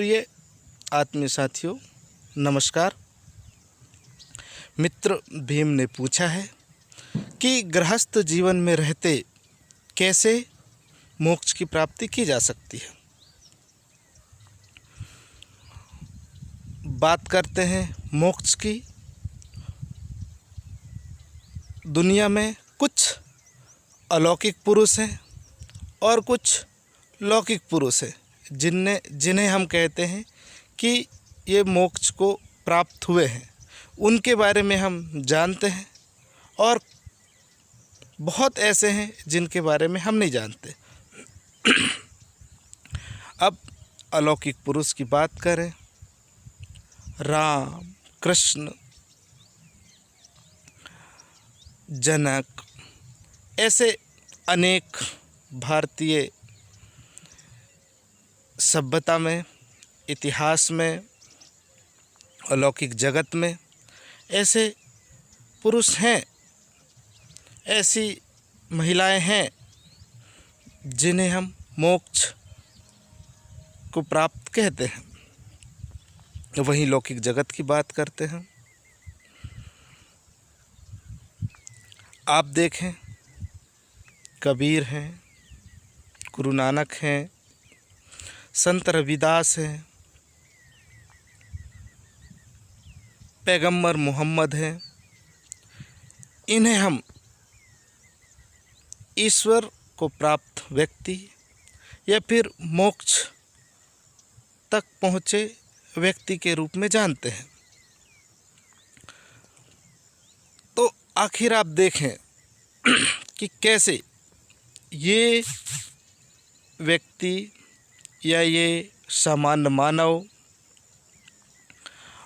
प्रिय आत्मीय साथियों, नमस्कार। मित्र भीम ने पूछा है कि गृहस्थ जीवन में रहते कैसे मोक्ष की प्राप्ति की जा सकती है। बात करते हैं मोक्ष की। दुनिया में कुछ अलौकिक पुरुष हैं और कुछ लौकिक पुरुष हैं जिन्हें हम कहते हैं कि ये मोक्ष को प्राप्त हुए हैं। उनके बारे में हम जानते हैं और बहुत ऐसे हैं जिनके बारे में हम नहीं जानते। अब अलौकिक पुरुष की बात करें, राम, कृष्ण, जनक, ऐसे अनेक भारतीय सभ्यता में, इतिहास में, अलौकिक जगत में ऐसे पुरुष हैं, ऐसी महिलाएं हैं जिन्हें हम मोक्ष को प्राप्त कहते हैं। वहीं लौकिक जगत की बात करते हैं। आप देखें, कबीर हैं, गुरु नानक हैं, संत रविदास हैं, पैगंबर मोहम्मद हैं। इन्हें हम ईश्वर को प्राप्त व्यक्ति या फिर मोक्ष तक पहुँचे व्यक्ति के रूप में जानते हैं। तो आखिर आप देखें कि कैसे ये व्यक्ति या ये सामान्य मानव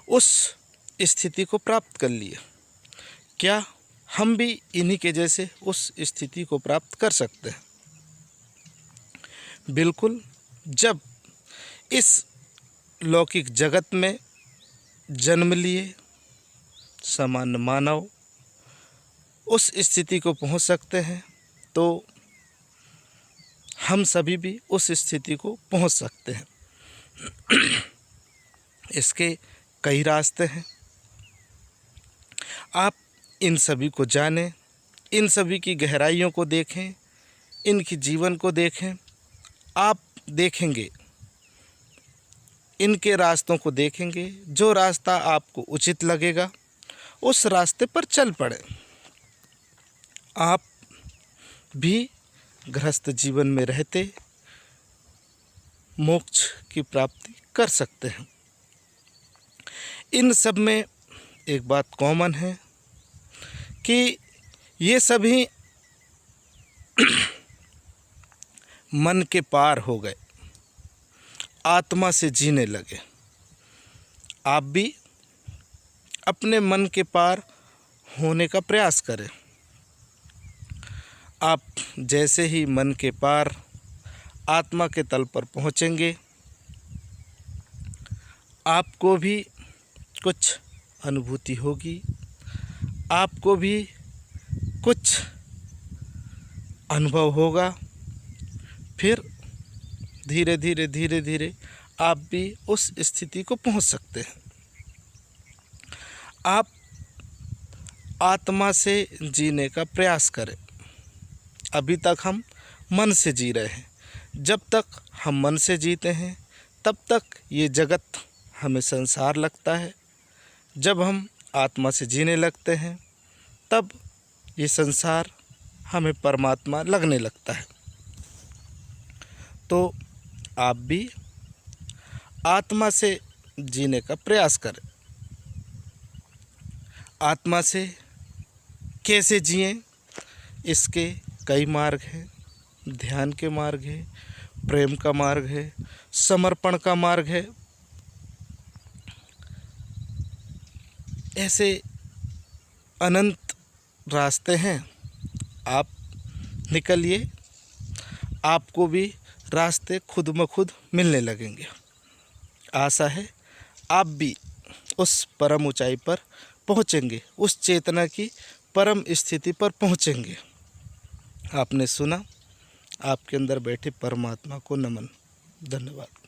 उस स्थिति को प्राप्त कर लिया। क्या हम भी इन्हीं के जैसे उस स्थिति को प्राप्त कर सकते हैं? बिल्कुल। जब इस लौकिक जगत में जन्म लिए सामान्य मानव उस स्थिति को पहुंच सकते हैं, तो हम सभी भी उस स्थिति को पहुंच सकते हैं। इसके कई रास्ते हैं। आप इन सभी को जानें, इन सभी की गहराइयों को देखें, इनकी जीवन को देखें। आप देखेंगे, इनके रास्तों को देखेंगे। जो रास्ता आपको उचित लगेगा उस रास्ते पर चल पड़े। आप भी गृहस्थ जीवन में रहते मोक्ष की प्राप्ति कर सकते हैं। इन सब में एक बात कॉमन है कि ये सभी मन के पार हो गए, आत्मा से जीने लगे। आप भी अपने मन के पार होने का प्रयास करें। आप जैसे ही मन के पार आत्मा के तल पर पहुँचेंगे, आपको भी कुछ अनुभूति होगी, आपको भी कुछ अनुभव होगा। फिर धीरे धीरे आप भी उस स्थिति को पहुंच सकते हैं। आप आत्मा से जीने का प्रयास करें। अभी तक हम मन से जी रहे हैं। जब तक हम मन से जीते हैं तब तक ये जगत हमें संसार लगता है। जब हम आत्मा से जीने लगते हैं तब ये संसार हमें परमात्मा लगने लगता है। तो आप भी आत्मा से जीने का प्रयास करें। आत्मा से कैसे जिएं, इसके कई मार्ग हैं। ध्यान के मार्ग है, प्रेम का मार्ग है, समर्पण का मार्ग है। ऐसे अनंत रास्ते हैं। आप निकलिए, आपको भी रास्ते खुद ब खुद मिलने लगेंगे। आशा है आप भी उस परम ऊंचाई पर पहुंचेंगे, उस चेतना की परम स्थिति पर पहुंचेंगे। आपने सुना, आपके अंदर बैठे परमात्मा को नमन। धन्यवाद।